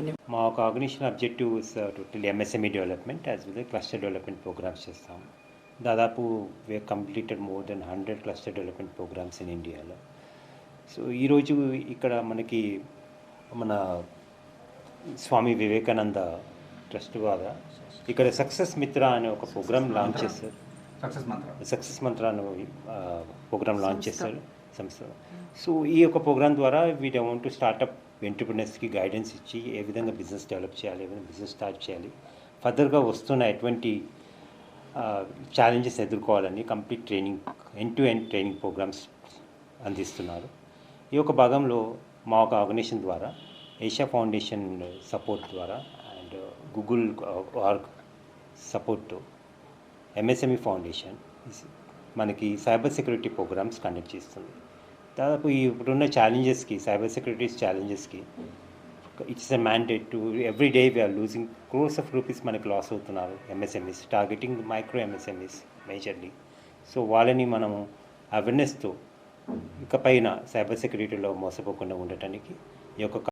ధన్యవాదాలు. మా organisation objectives total MSME development as well cluster development programmes చేస్తాం. దాదాపు we completed more than 100 cluster development programmes in ఇండియాలో. సో ఈరోజు ఇక్కడ మనకి మన స్వామి వివేకానంద ట్రస్ట్ ద్వారా ఇక్కడ సక్సెస్ మిత్ర అనే ఒక ప్రోగ్రామ్ లాంచ్ చేశారు. సక్సెస్ మంత్ర అనే ప్రోగ్రామ్ లాంచ్ చేశారు సంస్థ. సో ఈ యొక్క ప్రోగ్రామ్ ద్వారా వీ వాంట్ టు స్టార్టప్ ఎంటర్‌ప్రెన్యూర్స్కి గైడెన్స్ ఇచ్చి ఏ విధంగా బిజినెస్ డెవలప్ చేయాలి, ఏ విధంగా బిజినెస్ స్టార్ట్ చేయాలి, ఫర్దర్గా వస్తున్న ఎటువంటి ఛాలెంజెస్ ఎదుర్కోవాలని complete training end to end training programs అందిస్తున్నారు. ఈ యొక్క భాగంలో మా ఒక ఆర్గనైజేషన్ ద్వారా ఏషియా ఫౌండేషన్ సపోర్ట్ ద్వారా and Google org support MSME foundation మనకి సైబర్ సెక్యూరిటీ ప్రోగ్రామ్స్ కండక్ట్ చేస్తుంది. దాదాపు ఇప్పుడున్న ఛాలెంజెస్కి సైబర్ సెక్యూరిటీ ఛాలెంజెస్కి it's a mandate to every day we're losing crores of rupees మనకి లాస్ అవుతున్నారు MSMEs, targeting micro MSMEs majorly. So వాళ్ళని మనము అవేర్నెస్తో ఇకపైన సైబర్ సెక్యూరిటీలో మోసపోకుండా ఉండటానికి ఈ యొక్క